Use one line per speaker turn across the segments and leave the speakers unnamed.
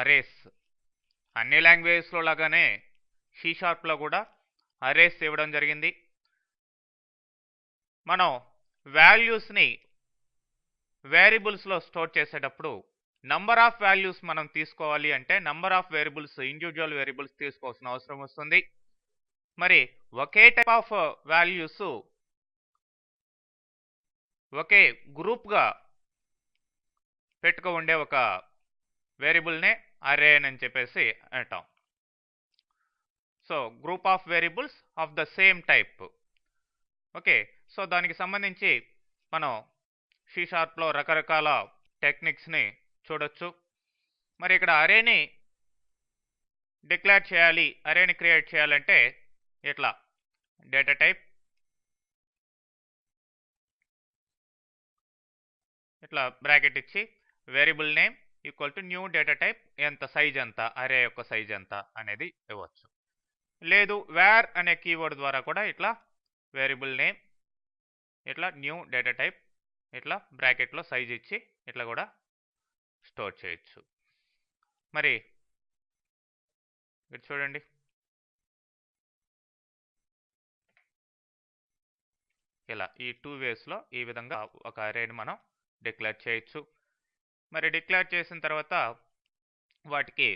Arrays. అన్ని లాంగ్వేజెస్లో లాగానే C#లో కూడా అరేస్ ఇవ్వడం జరిగింది. మనం వాల్యూస్ని వేరియబుల్స్లో స్టోర్ చేసేటప్పుడు నంబర్ ఆఫ్ వాల్యూస్ మనం తీసుకోవాలి అంటే number of variables, individual variables తీసుకోవాల్సిన అవసరం వస్తుంది. మరి ఒకే టైప్ ఆఫ్ వాల్యూస్ ఒకే గ్రూప్గా పెట్టుకో ఉండే ఒక వేరియబుల్నే అరే అని చెప్పేసి అంటాం. So group of variables of the same type. Okay, so దానికి సంబంధించి మనం C#లో రకరకాల టెక్నిక్స్ని చూడొచ్చు. మరి ఇక్కడ అరేని డిక్లేర్ చేయాలి, అరేని క్రియేట్ చేయాలంటే ఇట్లా డేటా టైప్, ఇట్లా బ్రాకెట్ ఇచ్చి variable name equal to new data type, ఎంత సైజ్ ఎంత, అరే యొక్క సైజ్ ఎంత అనేది ఇవ్వచ్చు. లేదు వేర్ అనే కీవర్డ్ ద్వారా కూడా ఇట్లా వేరియబుల్ నేమ్, ఇట్లా న్యూ డేటా టైప్, ఇట్లా బ్రాకెట్లో సైజ్ ఇచ్చి ఇట్లా కూడా స్టోర్ చేయొచ్చు. మరి ఇక్కడ చూడండి, ఇలా ఈ 2 వేస్లో ఈ విధంగా ఒక అరేని మనం డిక్లేర్ చేయొచ్చు. మరి డిక్లేర్ చేసిన తర్వాత వాటికి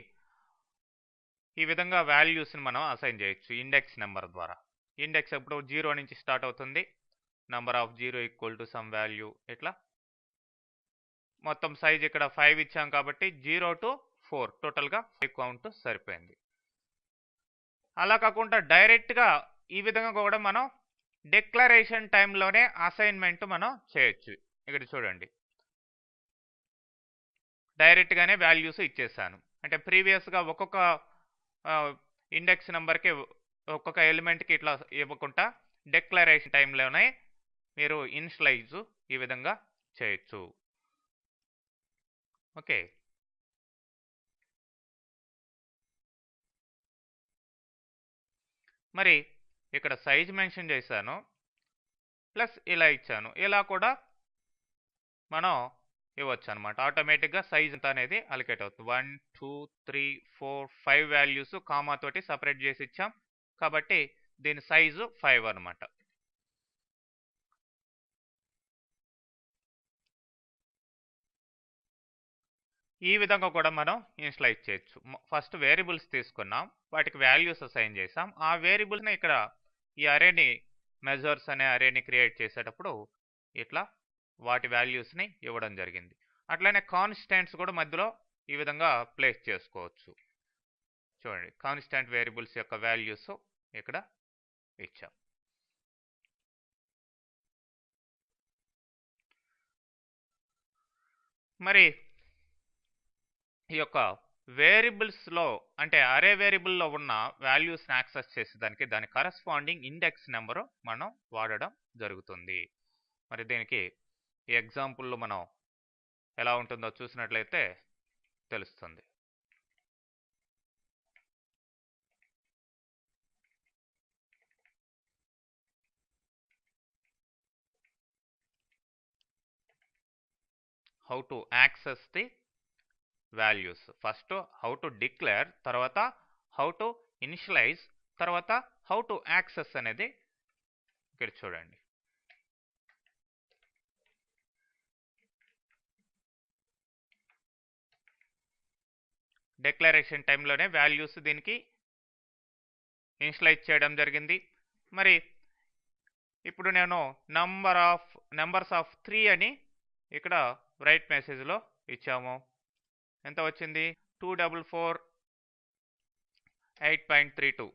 ఈ విధంగా వాల్యూస్ని మనం అసైన్ చేయొచ్చు ఇండెక్స్ నెంబర్ ద్వారా. ఇండెక్స్ ఎప్పుడు 0 నుంచి స్టార్ట్ అవుతుంది, number of 0 equal to some value, ఇట్లా మొత్తం సైజ్ ఇక్కడ 5 ఇచ్చాం కాబట్టి 0 to 4 టోటల్గా 5 కౌంట్ సరిపోయింది. అలా కాకుండా డైరెక్ట్గా ఈ విధంగా కూడా మనం డిక్లరేషన్ టైంలోనే అసైన్మెంట్ మనం చేయొచ్చు. ఇక్కడ చూడండి, డైరెక్ట్గానే వాల్యూస్ ఇచ్చేసాను. అంటే ప్రీవియస్గా ఒక్కొక్క ఇండెక్స్ నెంబర్కి ఒక్కొక్క ఎలిమెంట్కి ఇట్లా ఇవ్వకుండా డిక్లరేషన్ టైంలోనే మీరు ఇనిషియలైజ్ ఈ విధంగా చేయొచ్చు. ఓకే, మరి ఇక్కడ సైజ్ మెన్షన్ చేశాను, ప్లస్ ఇలా ఇచ్చాను. ఇలా కూడా మనం ఇవ్వచ్చు అనమాట. ఆటోమేటిక్గా సైజ్ ఎంత అనేది అలికేట్ అవుతుంది. 1 2 3 4 5 వాల్యూస్ కామా తోటి సపరేట్ చేసి ఇచ్చాం కాబట్టి దీని సైజు 5 అనమాట. ఈ విధంగా కూడా మనం ఇనిషియలైజ్ చేయొచ్చు. ఫస్ట్ వేరియబుల్స్ తీసుకున్నాం, వాటికి వాల్యూస్ అసైన్ చేసాం. ఆ వేరియబుల్స్ని ఇక్కడ ఈ అరేని మెజర్స్ అనే అరేని క్రియేట్ చేసేటప్పుడు ఇట్లా వాటి వాల్యూస్ని ఇవ్వడం జరిగింది. అట్లనే కాన్స్టెంట్స్ కూడా మధ్యలో ఈ విధంగా ప్లేస్ చేసుకోవచ్చు. చూడండి, కాన్స్టెంట్ వేరియబుల్స్ యొక్క వాల్యూస్ ఇక్కడ ఇచ్చాం. మరి ఈ యొక్క వేరియబుల్స్లో అంటే అరే వేరియబుల్లో ఉన్న వాల్యూస్ని యాక్సెస్ చేసేదానికి దాని కరస్పాండింగ్ ఇండెక్స్ నెంబరు మనం వాడడం జరుగుతుంది. మరి దీనికి ఈ ఎగ్జాంపుల్లో మనం ఎలా ఉంటుందో చూసినట్లయితే తెలుస్తుంది. How to access the values. First how to declare, తర్వాత హౌ టు ఇనిషియలైజ్, తర్వాత హౌ టు యాక్సెస్ అనేది ఇక్కడ చూడండి. డిక్లరేషన్ టైంలోనే వాల్యూస్ దీనికి ఇనిషియలైజ్ చేయడం జరిగింది. మరి ఇప్పుడు నేను నంబర్స్ ఆఫ్ 3 అని ఇక్కడ రైట్ మెసేజ్లో ఇచ్చాము. ఎంత వచ్చింది? 244 8.32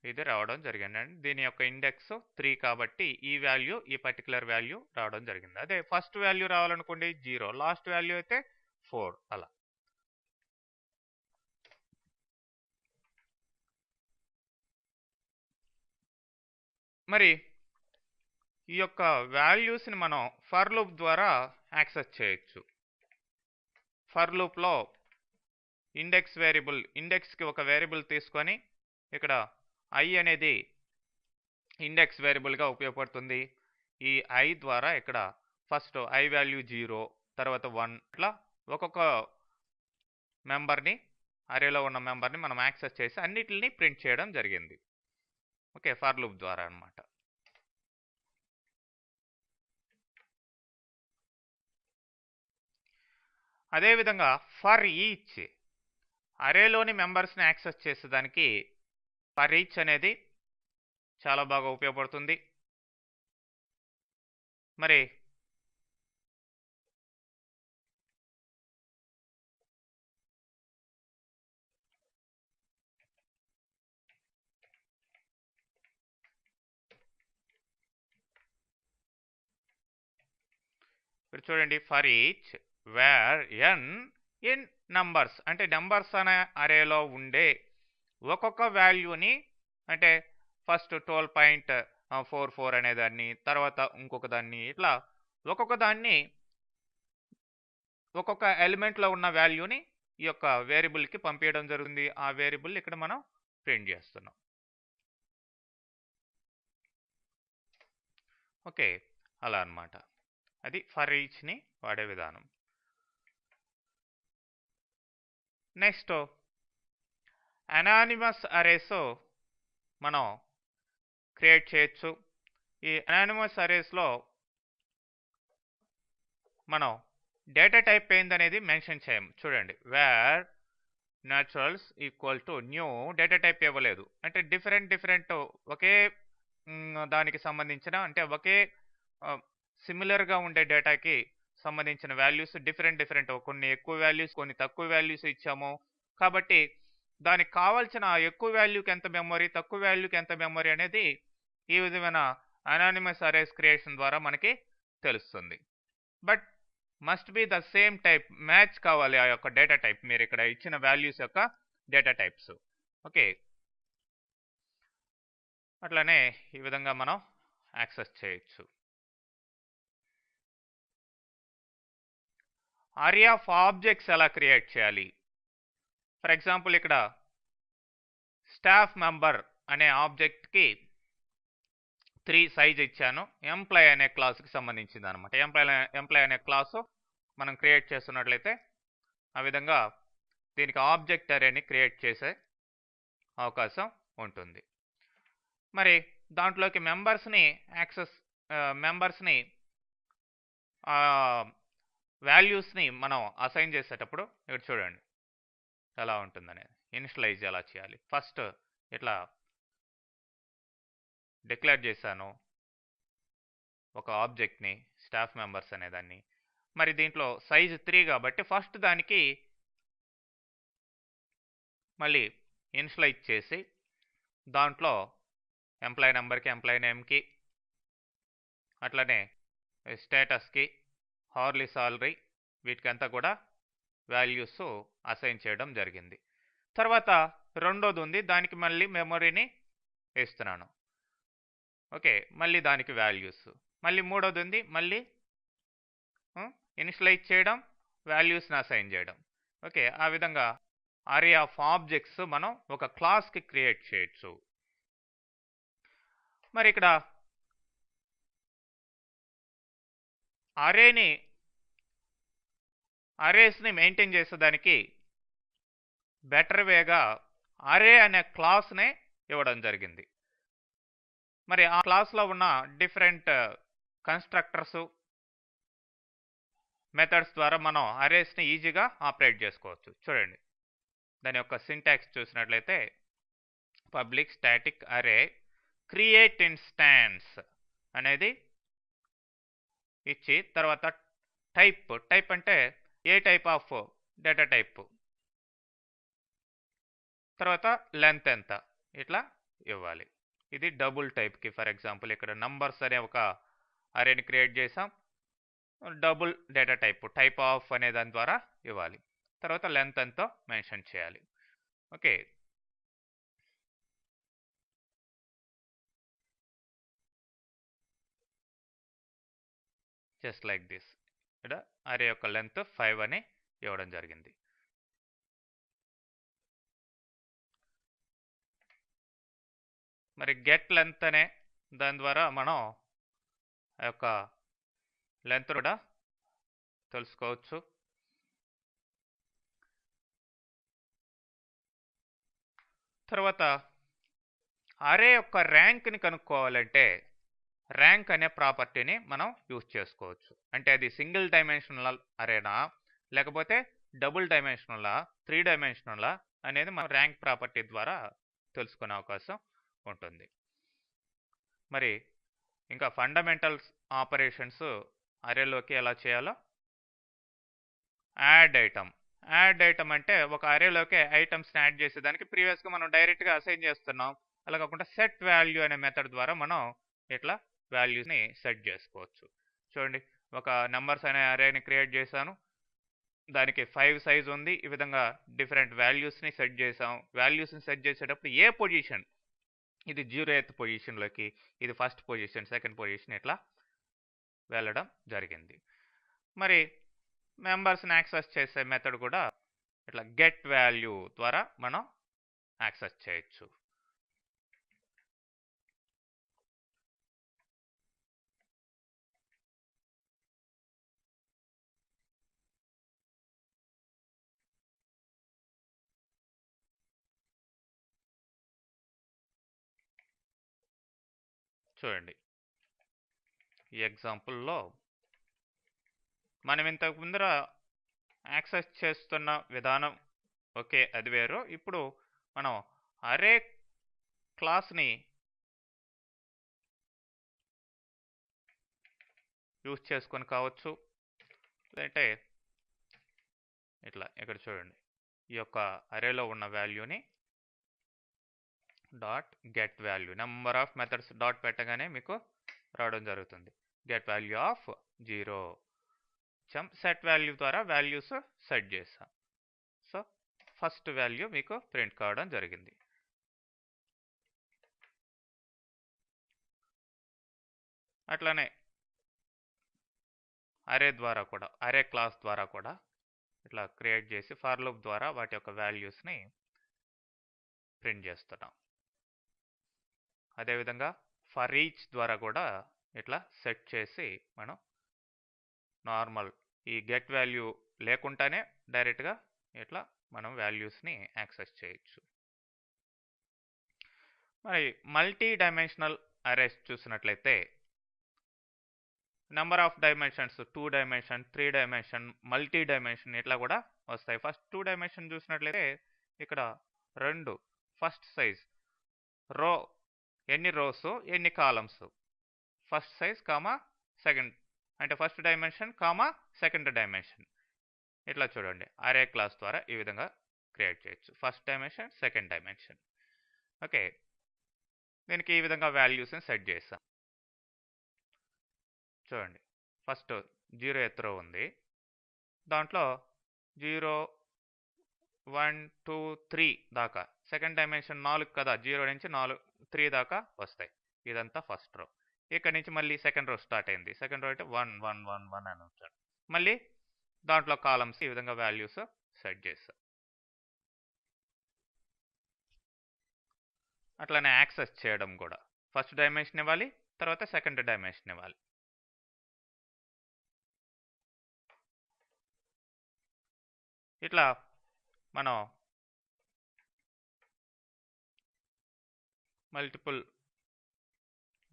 ఇది రావడం జరిగిందండి. దీని యొక్క ఇండెక్స్ 3 కాబట్టి ఈ వాల్యూ, ఈ పర్టికులర్ వాల్యూ రావడం జరిగింది. అదే ఫస్ట్ వాల్యూ రావాలనుకోండి 0, లాస్ట్ వాల్యూ అయితే 4 అలా. మరి ఈ యొక్క వాల్యూస్ని మనం ఫర్ లూప్ ద్వారా యాక్సెస్ చేయొచ్చు. ఫర్ లూప్లో ఇండెక్స్ వేరియబుల్, ఇండెక్స్కి ఒక వేరియబుల్ తీసుకొని ఇక్కడ ఐ అనేది ఇండెక్స్ వేరియబుల్గా ఉపయోగపడుతుంది. ఈ ఐ ద్వారా ఇక్కడ ఫస్ట్ ఐ వాల్యూ 0, తర్వాత 1 ఇట్లా ఒక్కొక్క మెంబర్ని అరేలో ఉన్న మెంబర్ని మనం యాక్సెస్ చేసి అన్నిటిని ప్రింట్ చేయడం జరిగింది. ఓకే, ఫర్ లూప్ ద్వారా అనమాట. అదేవిధంగా ఫర్ ఈచ్ అరేలోని మెంబర్స్ని యాక్సెస్ చేసేదానికి ఫర్ ఈచ్ అనేది చాలా బాగా ఉపయోగపడుతుంది. మరి ఇప్పుడు చూడండి, for each where n in numbers అంటే నంబర్స్ అనే అరేలో ఉండే ఒక్కొక్క వాల్యూని, అంటే ఫస్ట్ 12.44 అనేదాన్ని, తర్వాత ఇంకొక దాన్ని, ఇట్లా ఒక్కొక్క దాన్ని ఒక్కొక్క ఎలిమెంట్లో ఉన్న వాల్యూని ఈ యొక్క వేరియబుల్కి పంపించడం జరుగుతుంది. ఆ వేరియబుల్ ఇక్కడ మనం ప్రింట్ చేస్తున్నాం. ఓకే, అలా అన్నమాట. అది ఫర్ ఈచ్ని వాడే విధానం. నెక్స్ట్ అనానిమస్ అరేస్ మనం క్రియేట్ చేయొచ్చు. ఈ అనానిమస్ అరేస్లో మనం డేటా టైప్ ఏందనేది మెన్షన్ చేయము. చూడండి, where naturals equal to new, data type ఇవ్వలేదు. అంటే డిఫరెంట్ ఒకే దానికి సంబంధించిన, అంటే ఒకే సిమిలర్గా ఉండే డేటాకి సంబంధించిన వాల్యూస్ డిఫరెంట్, కొన్ని ఎక్కువ వాల్యూస్ కొన్ని తక్కువ వాల్యూస్ ఇచ్చాము. కాబట్టి దానికి కావాల్సిన ఎక్కువ వాల్యూకి ఎంత మెమొరీ, తక్కువ వాల్యూకి ఎంత మెమొరీ అనేది ఈ విధమైన అనానిమస్ అరేస్ క్రియేషన్ ద్వారా మనకి తెలుస్తుంది. But must be the same type, match కావాలి ఆ యొక్క డేటా టైప్, మీరు ఇక్కడ ఇచ్చిన వాల్యూస్ యొక్క డేటా టైప్స్. ఓకే, అట్లానే ఈ విధంగా మనం యాక్సెస్ చేయొచ్చు. అరే ఆఫ్ ఆబ్జెక్ట్స్ ఎలా క్రియేట్ చేయాలి? ఫర్ ఎగ్జాంపుల్ ఇక్కడ స్టాఫ్ మెంబర్ అనే ఆబ్జెక్ట్కి 3 సైజ్ ఇచ్చాను. ఎంప్లాయ్ అనే క్లాస్కి సంబంధించింది అనమాట. ఎంప్లాయ్ అనే క్లాసు మనం క్రియేట్ చేస్తున్నట్లయితే ఆ విధంగా దీనికి ఆబ్జెక్ట్ అరేని క్రియేట్ చేసే అవకాశం ఉంటుంది. మరి దాంట్లోకి మెంబర్స్ని వాల్యూస్ని మనం అసైన్ చేసేటప్పుడు ఇక్కడ చూడండి ఎలా ఉంటుందనేది. ఇనిషియలైజ్ ఎలా చేయాలి? ఫస్ట్ ఇట్లా డిక్లేర్ చేశాను ఒక ఆబ్జెక్ట్ని, స్టాఫ్ మెంబర్స్ అనేదాన్ని. మరి దీంట్లో సైజ్ 3 కాబట్టి ఫస్ట్ దానికి మళ్ళీ ఇనిషియలైజ్ చేసి దాంట్లో ఎంప్లాయ్ నెంబర్కి, ఎంప్లాయ్ నేమ్కి, అట్లనే స్టేటస్కి, హార్లీ సాలరీ, వీటికంతా కూడా వాల్యూస్ అసైన్ చేయడం జరిగింది. తర్వాత రెండోది ఉంది, దానికి మళ్ళీ మెమొరీని ఇస్తున్నాను. ఓకే, మళ్ళీ దానికి వాల్యూస్. మళ్ళీ మూడోది ఉంది, మళ్ళీ ఇనిషియలైజ్ చేయడం, వాల్యూస్ని అసైన్ చేయడం. ఓకే, ఆ విధంగా అరే ఆఫ్ ఆబ్జెక్ట్స్ మనం ఒక క్లాస్కి క్రియేట్ చేయొచ్చు. మరి ఇక్కడ అరేస్ని మెయింటైన్ చేసేదానికి బెటర్ వేగా అరే అనే క్లాస్నే ఇవ్వడం జరిగింది. మరి ఆ క్లాస్లో ఉన్న డిఫరెంట్ కన్స్ట్రక్టర్స్, మెథడ్స్ ద్వారా మనం అరేస్ని ఈజీగా ఆపరేట్ చేసుకోవచ్చు. చూడండి, దాని యొక్క సింటాక్స్ చూసినట్లయితే పబ్లిక్ స్టాటిక్ అరే క్రియేట్ ఇన్స్టాన్స్ అనేది ఇచ్చి, తర్వాత టైప్ అంటే ఏ టైప్ ఆఫ్ డేటా టైప్, తర్వాత లెంత్ ఎంత, ఇట్లా ఇవ్వాలి. ఇది డబుల్ టైప్కి. ఫర్ ఎగ్జాంపుల్ ఇక్కడ నంబర్స్ అనే ఒక అరేని క్రియేట్ చేసాం, డబుల్ డేటా టైప్ ఆఫ్ అనే దాని ద్వారా ఇవ్వాలి. తర్వాత లెంత్ ఎంతో మెన్షన్ చేయాలి. Okay, just like this. ఇక్కడ అరే యొక్క లెంత్ 5 అని ఇవ్వడం జరిగింది. మరి గెట్ లెంత్ అనే దాని ద్వారా మనం ఆ యొక్క లెంత్ కూడా తెలుసుకోవచ్చు. తర్వాత అరే యొక్క ర్యాంక్ని కనుక్కోవాలంటే ర్యాంక్ అనే ప్రాపర్టీని మనం యూజ్ చేసుకోవచ్చు. అంటే అది సింగిల్ డైమెన్షనల్ అరేనా లేకపోతే డబుల్ డైమెన్షనలా 3 డైమెన్షనలా అనేది మనం ర్యాంక్ ప్రాపర్టీ ద్వారా తెలుసుకునే అవకాశం ఉంటుంది. మరి ఇంకా ఫండమెంటల్స్ ఆపరేషన్స్ అరేలోకి ఎలా చేయాలో, యాడ్ ఐటమ్ అంటే ఒక అరేలోకి ఐటమ్స్ని యాడ్ చేసేదానికి ప్రీవియస్గా మనం డైరెక్ట్గా అసైన్ చేస్తున్నాం. అలా కాకుండా సెట్ వాల్యూ అనే మెథడ్ ద్వారా మనం ఇట్లా వాల్యూస్ని సెట్ చేసుకోవచ్చు. చూడండి, ఒక నెంబర్స్ అనే అరేని క్రియేట్ చేశాను, దానికి 5 సైజ్ ఉంది. ఈ విధంగా డిఫరెంట్ వాల్యూస్ని సెట్ చేసాం. వాల్యూస్ని సెట్ చేసేటప్పుడు ఏ పొజిషన్, ఇది 0th పొజిషన్లోకి, ఇది ఫస్ట్ పొజిషన్, సెకండ్ పొజిషన్ ఇట్లా వెళ్ళడం జరిగింది. మరి మెంబర్స్ని యాక్సెస్ చేసే మెథడ్ కూడా ఇట్లా గెట్ వాల్యూ ద్వారా మనం యాక్సెస్ చేయొచ్చు. చూడండి, ఈ ఎగ్జాంపుల్లో మనం ఇంతకు ముందర యాక్సెస్ చేస్తున్న విధానం ఓకే, అది వేరు. ఇప్పుడు మనం అరే క్లాస్ని యూజ్ చేసుకొని కావచ్చు, లేదంటే ఇట్లా ఇక్కడ చూడండి, ఈ యొక్క అరేలో ఉన్న వాల్యూని dot get value, number of methods dot పెట్టగానే మీకు రావడం జరుగుతుంది. Get value of 0, set value ద్వారా వాల్యూస్ సెట్ చేస్తాం. సో ఫస్ట్ వాల్యూ మీకు ప్రింట్ కావడం జరిగింది. అట్లానే అరే ద్వారా కూడా, అరే క్లాస్ ద్వారా కూడా ఇట్లా క్రియేట్ చేసి ఫర్ లూప్ ద్వారా వాటి యొక్క వాల్యూస్ని ప్రింట్ చేస్తున్నాం. అదేవిధంగా ఫర్ ఈచ్ ద్వారా కూడా ఇట్లా సెట్ చేసి మనం నార్మల్ ఈ గెట్ వాల్యూ లేకుండానే డైరెక్ట్గా ఇట్లా మనం వాల్యూస్ని యాక్సెస్ చేయొచ్చు. మరి మల్టీ డైమెన్షనల్ అరేస్ చూసినట్లయితే number of dimensions 2 dimension, 3 dimension, multi dimension ఇట్లా కూడా వస్తాయి. ఫస్ట్ 2 డైమెన్షన్ చూసినట్లయితే ఇక్కడ 2 ఫస్ట్ సైజ్, రో ఎన్ని రోస్ ఎన్ని columns, first size comma second అంటే first dimension comma second dimension. ఇట్లా చూడండి, అరే క్లాస్ ద్వారా ఈ విధంగా క్రియేట్ చేయొచ్చు. First dimension, second dimension. Okay, దీనికి ఈ విధంగా వాల్యూస్ని సెట్ చేస్తాం. చూడండి, ఫస్ట్ 0th రో ఉంది, దాంట్లో 0, 1, 2, 3 దాకా, సెకండ్ డైమెన్షన్ 4 కదా, 0 నుంచి 3 దాకా వస్తాయి. ఇదంతా ఫస్ట్ రో. ఇక్కడ నుంచి మళ్ళీ సెకండ్ రో స్టార్ట్ అయింది. సెకండ్ రో అంటే 1, 1, 1, 1 అని వచ్చాడు. మళ్ళీ దాంట్లో కాలమ్స్ ఈ విధంగా వాల్యూస్ సెట్ చేస్తాం. అట్లానే యాక్సెస్ చేయడం కూడా ఫస్ట్ డైమెన్షన్ ఇవ్వాలి, తర్వాత సెకండ్ డైమెన్షన్ ఇవ్వాలి. ఇట్లా మనం multiple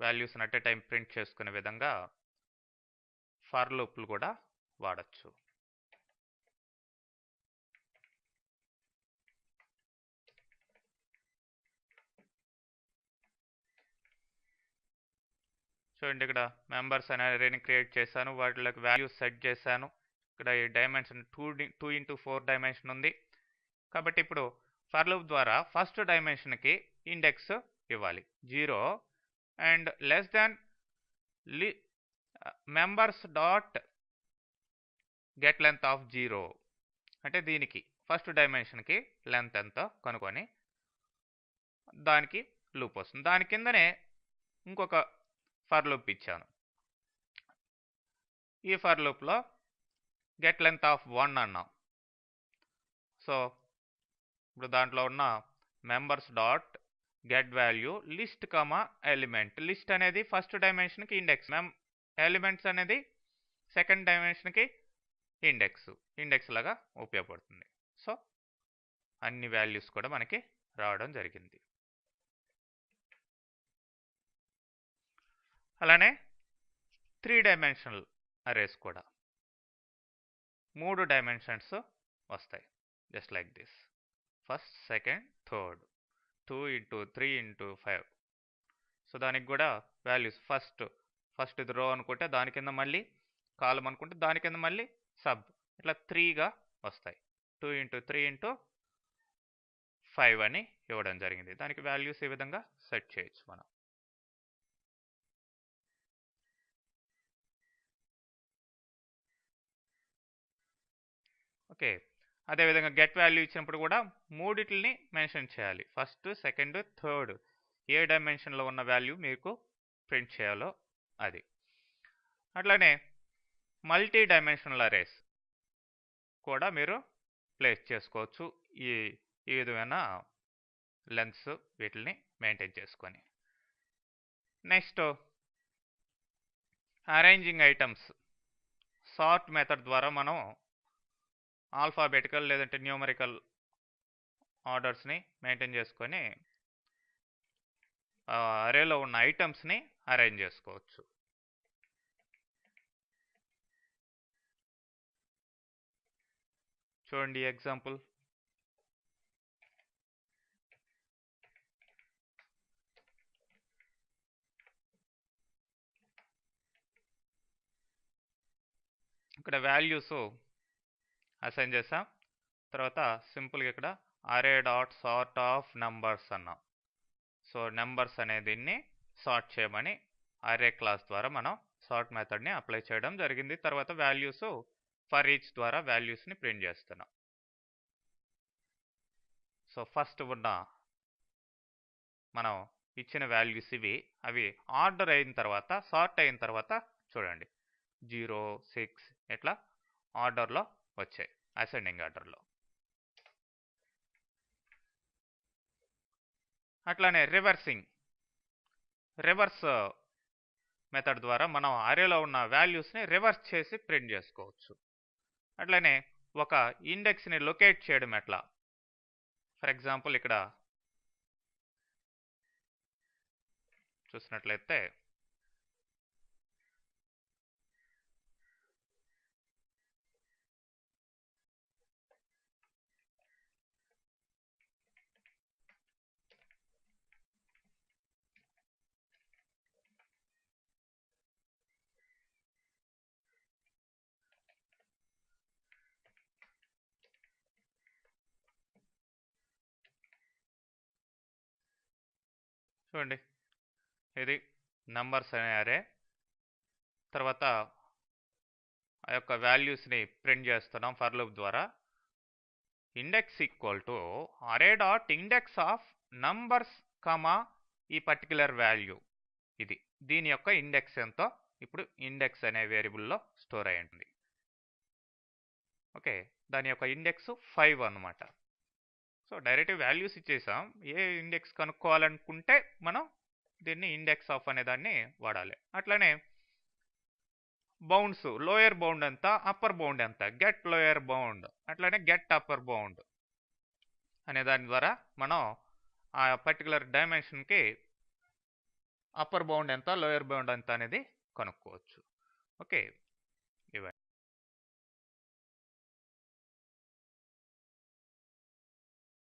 values at a time print చేసుకునే విధంగా ఫర్ లూప్లు కూడా వాడచ్చు. చూడండి, ఇక్కడ మెంబర్స్ అనే అరేని క్రియేట్ చేశాను, వాటిలోకి వాల్యూస్ సెట్ చేశాను. ఇక్కడ ఈ డైమెన్షన్ 2 into 4 డైమెన్షన్ ఉంది. కాబట్టి ఇప్పుడు ఫర్ లూప్ ద్వారా ఫస్ట్ డైమెన్షన్కి ఇండెక్స్ ఇవ్వాలి 0 and less than members dot get length of 0 అంటే దీనికి ఫస్ట్ డైమెన్షన్కి లెంత్ ఎంతో కనుక్కొని దానికి లూప్ వస్తుంది. దాని కిందనే ఇంకొక ఫర్ లూప్ ఇచ్చాను. ఈ ఫర్ లూప్లో గెట్ లెంత్ ఆఫ్ 1 అన్నాం. సో ఇప్పుడు దాంట్లో ఉన్న members dot get value list comma element. List అనేది ఫస్ట్ డైమెన్షన్కి ఇండెక్స్, ఎలిమెంట్స్ అనేది సెకండ్ డైమెన్షన్కి ఇండెక్స్ లాగా ఉపయోగపడుతుంది. సో అన్ని వాల్యూస్ కూడా మనకి రావడం జరిగింది. అలానే 3 డైమెన్షనల్ అరేస్ కూడా 3 డైమెన్షన్స్ వస్తాయి. Just like this. First, second, third, 2 into 3 into 5. So దానికి కూడా వాల్యూస్ ఫస్ట్ ఇది రో అనుకుంటే దాని కింద మళ్ళీ కాలం అనుకుంటే దాని కింద మళ్ళీ సబ్, ఇట్లా 3గా వస్తాయి. 2 into 3 into 5 అని ఇవ్వడం జరిగింది. దానికి వాల్యూస్ ఈ విధంగా సెట్ చేయొచ్చు మనం. ఓకే, అదేవిధంగా గెట్ వాల్యూ ఇచ్చినప్పుడు కూడా మూడిటిని మెన్షన్ చేయాలి. ఫస్ట్, సెకండ్, థర్డ్ ఏ డైమెన్షన్లో ఉన్న వాల్యూ మీకు ప్రింట్ చేయాలో అది. అట్లానే మల్టీ డైమెన్షనల్ అరేస్ కూడా మీరు ప్లేస్ చేసుకోవచ్చు ఈ విధమైన లెన్స్ వీటిని మెయింటైన్ చేసుకొని. Next arranging items. Sort method ద్వారా మనం ఆల్ఫాబెటికల్ లేదంటే న్యూమరికల్ ఆర్డర్స్ని మెయింటైన్ చేసుకొని అరేలో ఉన్న ఐటమ్స్ని అరేంజ్ చేసుకోవచ్చు. చూడండి ఎగ్జాంపుల్. ఇక్కడ వాల్యూస్ అసైన్ చేసాం. తర్వాత సింపుల్గా ఇక్కడ అరే డాట్ సార్ట్ ఆఫ్ నంబర్స్ అన్నాం. సో నెంబర్స్ అనే దీన్ని సార్ట్ చేయమని అరే క్లాస్ ద్వారా మనం సార్ట్ మెథడ్ని అప్లై చేయడం జరిగింది. తర్వాత వాల్యూస్ ఫర్ ఈచ్ ద్వారా వాల్యూస్ని ప్రింట్ చేస్తున్నాం. సో ఫస్ట్ ఉన్న మనం ఇచ్చిన వాల్యూస్ ఇవి. అవి ఆర్డర్ అయిన తర్వాత, సార్ట్ అయిన తర్వాత చూడండి 0, 6 ఇట్లా ఆర్డర్లో వచ్చాయి, అసెండింగ్ ఆర్డర్లో. అట్లానే రివర్స్ మెథడ్ ద్వారా మనం అరేలో ఉన్న వాల్యూస్ని రివర్స్ చేసి ప్రింట్ చేసుకోవచ్చు. అట్లానే ఒక ఇండెక్స్ని లొకేట్ చేయడం ఎట్లా. ఫర్ ఎగ్జాంపుల్ ఇక్కడ చూసినట్లయితే చూడండి, ఇది నంబర్స్ అనే అరే. తర్వాత ఆ యొక్క వాల్యూస్ని ప్రింట్ చేస్తున్నాం ఫర్ లూప్ ద్వారా. ఇండెక్స్ ఈక్వల్ టు అరే dot index of numbers comma ఈ పర్టికులర్ వాల్యూ. ఇది దీని యొక్క ఇండెక్స్ ఎంతో ఇప్పుడు ఇండెక్స్ అనే వేరియబుల్లో స్టోర్ అయి ఉంటుంది. ఓకే, దాని యొక్క ఇండెక్స్ 5 అన్నమాట. సో డైరెక్ట్ వాల్యూస్ ఇచ్చేసాం. ఏ ఇండెక్స్ కనుక్కోవాలనుకుంటే మనం దీన్ని ఇండెక్స్ ఆఫ్ అనే దాన్ని వాడాలి. అట్లానే బౌండ్స్, లోయర్ బౌండ్ ఎంత, అప్పర్ బౌండ్ ఎంత, గెట్ లోయర్ బౌండ్, అట్లానే గెట్ అప్పర్ బౌండ్ అనే దాని ద్వారా మనం ఆ పర్టికులర్ డైమెన్షన్కి అప్పర్ బౌండ్ ఎంత, లోయర్ బౌండ్ ఎంత అనేది కనుక్కోవచ్చు. ఓకే,